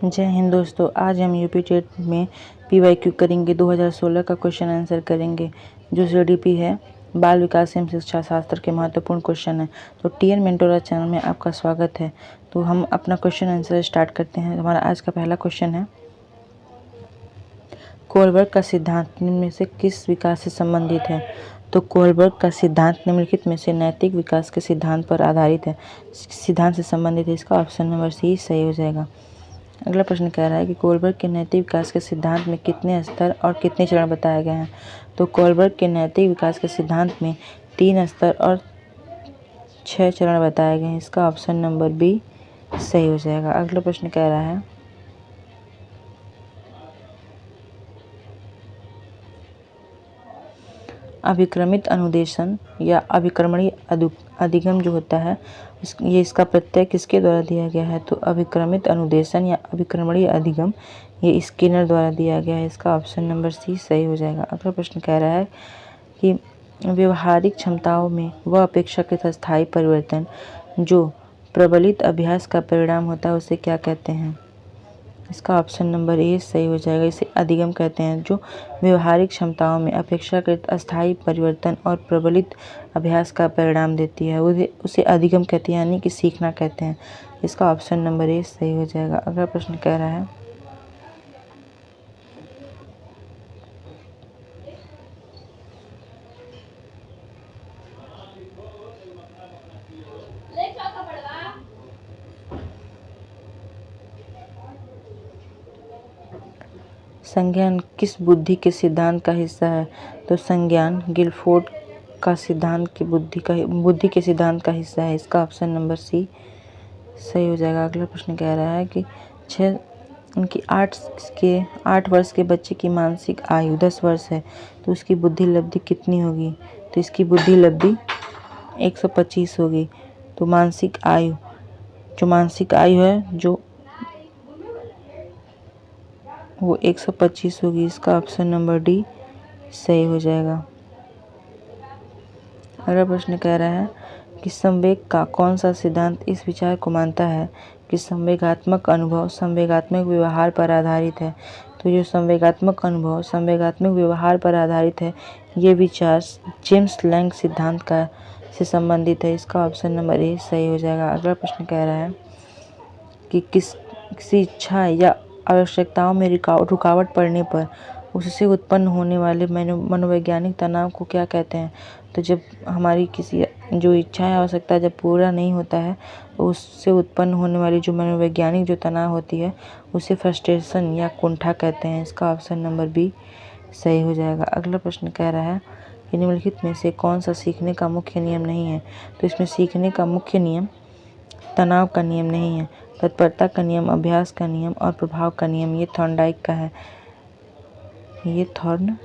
जय हिंद दोस्तों, आज हम यूपी टेट में पीवाईक्यू करेंगे। 2016 का क्वेश्चन आंसर करेंगे जो जीडीपी है, बाल विकास एवं शिक्षा शास्त्र के महत्वपूर्ण क्वेश्चन है। तो टीएन मेंटोरा चैनल में आपका स्वागत है। तो हम अपना क्वेश्चन आंसर स्टार्ट करते हैं। हमारा आज का पहला क्वेश्चन है, कोलबर्ग का सिद्धांत निम्न में से किस विकास से संबंधित है? तो कोलबर्ग का सिद्धांत निम्नलिखित में से नैतिक विकास के सिद्धांत पर आधारित है, सिद्धांत से संबंधित है। इसका ऑप्शन नंबर सी सही हो जाएगा। अगला प्रश्न कह रहा है कि कोलबर्ग के नैतिक विकास के सिद्धांत में कितने स्तर और कितने चरण बताए गए हैं? तो कोलबर्ग के नैतिक विकास के सिद्धांत में 3 स्तर और 6 चरण बताए गए हैं। इसका ऑप्शन नंबर बी सही हो जाएगा। अगला प्रश्न कह रहा है, अभिक्रमित अनुदेशन या अभिक्रमणीय अधिगम जो होता है, ये इसका प्रत्यय किसके द्वारा दिया गया है? तो अभिक्रमित अनुदेशन या अभिक्रमणीय अधिगम ये स्किनर द्वारा दिया गया है। इसका ऑप्शन नंबर सी सही हो जाएगा। अगला प्रश्न कह रहा है कि व्यवहारिक क्षमताओं में वह अपेक्षाकृत स्थायी परिवर्तन जो प्रबलित अभ्यास का परिणाम होता है उसे क्या कहते हैं? इसका ऑप्शन नंबर ए सही हो जाएगा। इसे अधिगम कहते हैं। जो व्यवहारिक क्षमताओं में अपेक्षाकृत अस्थायी परिवर्तन और प्रबलित अभ्यास का परिणाम देती है उसे अधिगम कहते हैं, यानी कि सीखना कहते हैं। इसका ऑप्शन नंबर ए सही हो जाएगा। अगला प्रश्न कह रहा है, संज्ञान किस बुद्धि के सिद्धांत का हिस्सा है? तो संज्ञान गिलफोर्ड का सिद्धांत की बुद्धि के सिद्धांत का हिस्सा है। इसका ऑप्शन नंबर सी सही हो जाएगा। अगला प्रश्न कह रहा है कि 8 वर्ष के बच्चे की मानसिक आयु 10 वर्ष है तो उसकी बुद्धि लब्धि कितनी होगी? तो इसकी बुद्धि लब्धि 125 होगी। तो मानसिक आयु है जो वो 125 होगी। इसका ऑप्शन नंबर डी सही हो जाएगा। अगला प्रश्न कह रहा है कि संवेग का कौन सा सिद्धांत इस विचार को मानता है कि संवेगात्मक अनुभव संवेगात्मक व्यवहार पर आधारित है? तो जो संवेगात्मक अनुभव संवेगात्मक व्यवहार पर आधारित है, ये विचार जेम्स लैंग सिद्धांत का से संबंधित है। इसका ऑप्शन नंबर ए सही हो जाएगा। अगला प्रश्न कह रहा है कि किसी इच्छा या आवश्यकताओं में रुकावट पड़ने पर उससे उत्पन्न होने वाले मनोवैज्ञानिक तनाव को क्या कहते हैं? तो जब हमारी किसी जो इच्छा या आवश्यकता जब पूरा नहीं होता है तो उससे उत्पन्न होने वाली जो मनोवैज्ञानिक जो तनाव होती है उसे फ्रस्ट्रेशन या कुंठा कहते हैं। इसका ऑप्शन नंबर बी सही हो जाएगा। अगला प्रश्न कह रहा है कि निम्नलिखित में से कौन सा सीखने का मुख्य नियम नहीं है? तो इसमें सीखने का मुख्य नियम तनाव का नियम नहीं है, तत्परता का नियम, अभ्यास का नियम और प्रभाव का नियम ये थॉर्नडाइक का है। ये थॉर्नडाइक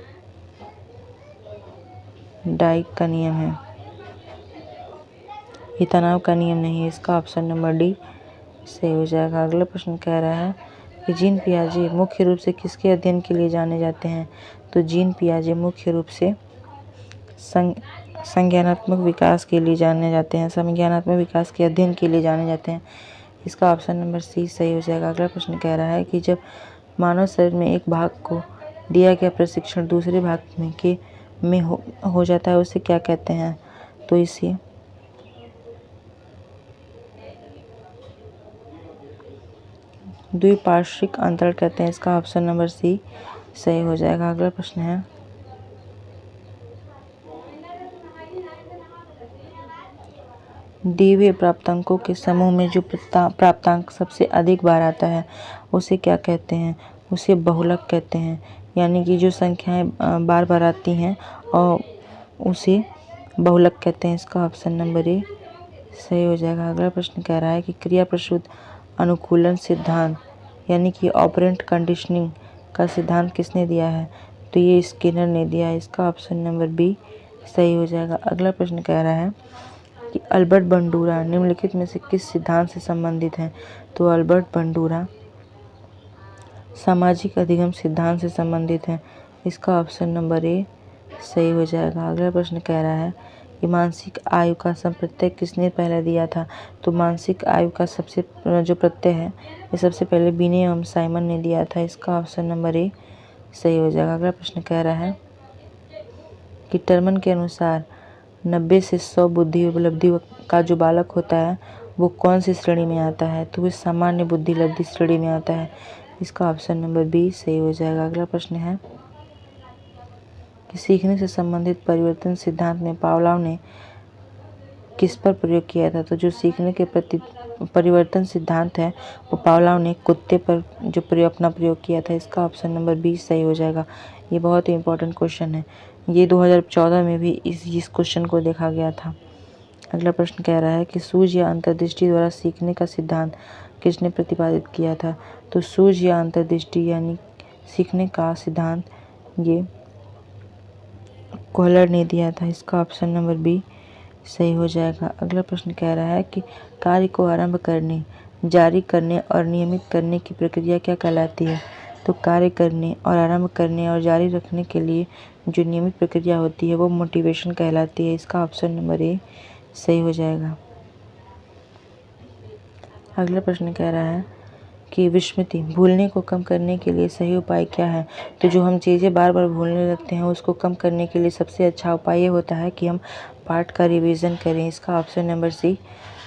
का नियम है, ये तनाव का नियम नहीं है। इसका ऑप्शन नंबर डी सही हो जाएगा। अगला प्रश्न कह रहा है कि जीन पियाजे मुख्य रूप से किसके अध्ययन के लिए जाने जाते हैं? तो जीन पियाजे मुख्य रूप से संज्ञानात्मक विकास के लिए जाने जाते हैं, संज्ञानात्मक विकास के अध्ययन के लिए जाने जाते हैं। इसका ऑप्शन नंबर सी सही हो जाएगा। अगला प्रश्न कह रहा है कि जब मानव शरीर में एक भाग को दिया गया प्रशिक्षण दूसरे भाग में हो जाता है उसे क्या कहते हैं? तो इसे द्विपार्श्विक अंतरण कहते हैं। इसका ऑप्शन नंबर सी सही हो जाएगा। अगला प्रश्न है, दिए हुए प्राप्तांकों के समूह में जो प्राप्तांक सबसे अधिक बार आता है उसे क्या कहते हैं? उसे बहुलक कहते हैं, यानी कि जो संख्याएं बार बार आती हैं और उसे बहुलक कहते हैं। इसका ऑप्शन नंबर ए सही हो जाएगा। अगला प्रश्न कह रहा है कि क्रिया प्रसूत अनुकूलन सिद्धांत यानी कि ऑपरेंट कंडीशनिंग का सिद्धांत किसने दिया है? तो ये स्किनर ने दिया है। इसका ऑप्शन नंबर बी सही हो जाएगा। अगला प्रश्न कह रहा है कि अल्बर्ट बंडूरा निम्नलिखित में से किस सिद्धांत से संबंधित हैं? तो अल्बर्ट बंडूरा सामाजिक अधिगम सिद्धांत से संबंधित हैं। इसका ऑप्शन नंबर ए सही हो जाएगा। अगला प्रश्न कह रहा है कि मानसिक आयु का प्रत्यय किसने पहले दिया था। तो मानसिक आयु का सबसे जो प्रत्यय है ये सबसे पहले बिने एवं साइमन ने दिया था। इसका ऑप्शन नंबर ए सही हो जाएगा। अगला प्रश्न कह रहा है कि टर्मन के अनुसार 90 से 100 बुद्धि उपलब्धि का जो बालक होता है वो कौन सी श्रेणी में आता है। तो वो सामान्य बुद्धि लब्धि श्रेणी में आता है। इसका ऑप्शन नंबर बी सही हो जाएगा। अगला प्रश्न है कि सीखने से संबंधित परिवर्तन सिद्धांत में पावलोव ने किस पर प्रयोग किया था। तो जो सीखने के प्रति परिवर्तन सिद्धांत है वो पावलोव ने कुत्ते पर जो अपना प्रयोग किया था। इसका ऑप्शन नंबर बी सही हो जाएगा। ये बहुत ही इंपॉर्टेंट क्वेश्चन है। ये 2014 में भी इस क्वेश्चन को देखा गया था। अगला प्रश्न कह रहा है कि सूझ या अंतर्दृष्टि द्वारा सीखने का सिद्धांत किसने प्रतिपादित किया था। तो सूझ या अंतर्दृष्टि यानी सीखने का सिद्धांत ये कोहलर ने दिया था। इसका ऑप्शन नंबर बी सही हो जाएगा। अगला प्रश्न कह रहा है कि कार्य को आरंभ करने, जारी करने और नियमित करने की प्रक्रिया क्या कहलाती है। तो कार्य करने और आरंभ करने और जारी रखने के लिए जो नियमित प्रक्रिया होती है वो मोटिवेशन कहलाती है। इसका ऑप्शन नंबर ए सही हो जाएगा। अगला प्रश्न कह रहा है कि विस्मृति भूलने को कम करने के लिए सही उपाय क्या है। तो जो हम चीज़ें बार बार भूलने लगते हैं उसको कम करने के लिए सबसे अच्छा उपाय ये होता है कि हम पाठ का रिवीजन करें। इसका ऑप्शन नंबर सी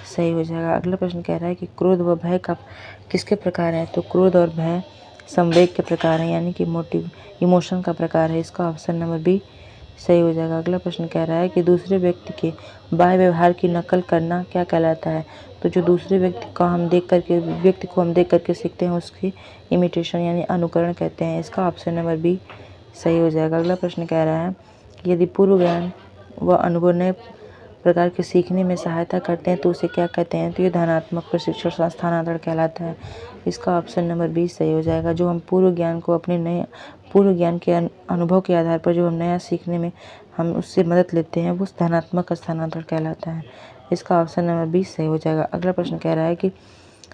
सही हो जाएगा। अगला प्रश्न कह रहा है कि क्रोध व भय का किसके प्रकार है। तो क्रोध और भय संवेग के प्रकार हैं यानी कि इमोशन का प्रकार है। इसका ऑप्शन नंबर बी सही हो जाएगा। अगला प्रश्न कह रहा है कि दूसरे व्यक्ति के बाह्य व्यवहार की नकल करना क्या कहलाता है। तो जो दूसरे व्यक्ति को हम देख करके सीखते हैं उसकी इमिटेशन यानी अनुकरण कहते हैं। इसका ऑप्शन नंबर बी सही हो जाएगा। अगला प्रश्न कह रहा है कि यदि पूर्व ज्ञान व अनुभव नए प्रकार के सीखने में सहायता करते हैं तो उसे क्या कहते हैं। तो ये धनात्मक प्रशिक्षण स्थानांतरण कहलाता है। इसका ऑप्शन नंबर बी सही हो जाएगा। जो हम पूर्व ज्ञान के अनुभव के आधार पर जो हम नया सीखने में हम उससे मदद लेते हैं वो धनात्मक स्थानांतरण कहलाता है। इसका ऑप्शन नंबर बी सही हो जाएगा। अगला प्रश्न कह रहा है कि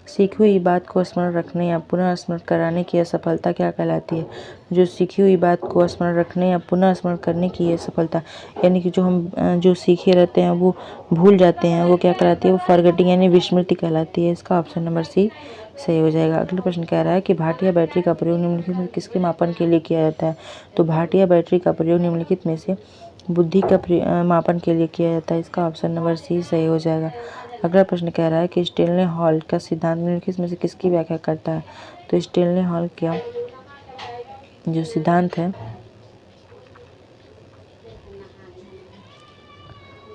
सीखी हुई बात को स्मरण रखने या पुनः स्मरण कराने की असफलता क्या कहलाती है। जो सीखी हुई बात को स्मरण रखने या पुनः स्मरण करने की असफलता यानी कि जो हम जो सीखे रहते हैं वो भूल जाते हैं वो क्या कहलाती है, वो फॉरगेटिंग यानी विस्मृति कहलाती है। इसका ऑप्शन नंबर सी सही हो जाएगा। अगला प्रश्न कह रहा है कि भाटिया बैटरी का प्रयोग निम्नलिखित में किसके मापन के लिए किया जाता है। तो भाटिया बैटरी का प्रयोग निम्नलिखित में से बुद्धि का मापन के लिए किया जाता है। इसका ऑप्शन नंबर सी सही हो जाएगा। अगला प्रश्न कह रहा है कि स्टेनले हॉल का सिद्धांत निम्नलिखित में से किसकी व्याख्या करता है। तो स्टेनले हॉल का जो सिद्धांत है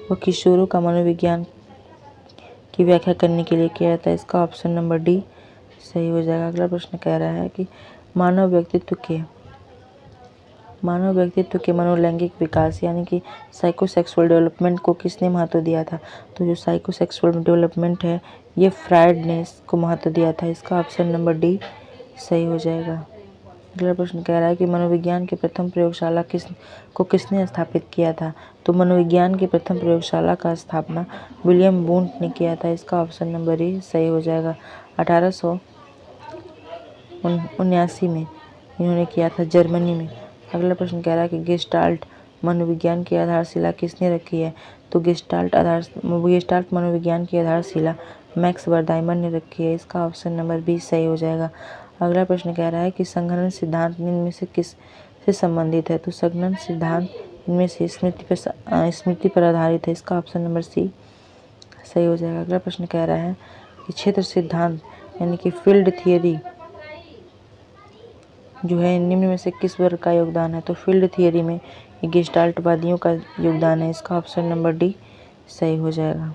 वो किशोरों का मनोविज्ञान की व्याख्या करने के लिए किया जाता है। इसका ऑप्शन नंबर डी सही हो जाएगा। अगला प्रश्न कह रहा है कि मानव व्यक्तित्व के मनोलैंगिक विकास यानी कि साइकोसेक्सुअल डेवलपमेंट को किसने महत्व दिया था। तो जो साइकोसेक्सुअल डेवलपमेंट है ये फ्रायड ने इसको महत्व दिया था। इसका ऑप्शन नंबर डी सही हो जाएगा। अगला प्रश्न कह रहा है कि मनोविज्ञान की प्रथम प्रयोगशाला किसने स्थापित किया था। तो मनोविज्ञान की प्रथम प्रयोगशाला का स्थापना विलियम वुंट ने किया था। इसका ऑप्शन नंबर ए सही हो जाएगा। 1879 में इन्होंने किया था जर्मनी में। अगला प्रश्न कह रहा है कि गेस्टाल्ट मनोविज्ञान की आधारशिला किसने रखी है। तो गेस्टाल्ट मनोविज्ञान की आधारशिला मैक्स वर्दाइमर ने रखी है। इसका ऑप्शन नंबर बी सही हो जाएगा। अगला प्रश्न कह रहा है कि संघनन सिद्धांत इनमें से किस से संबंधित है। तो संघनन सिद्धांत इनमें से स्मृति पर आधारित है। इसका ऑप्शन नंबर सी सही हो जाएगा। अगला प्रश्न कह रहा है कि क्षेत्र सिद्धांत यानी कि फील्ड थियरी जो है निम्न में से किस वर्ग का योगदान है। तो फील्ड थियरी में गेस्टाल्टवादियों का योगदान है। इसका ऑप्शन नंबर डी सही हो जाएगा।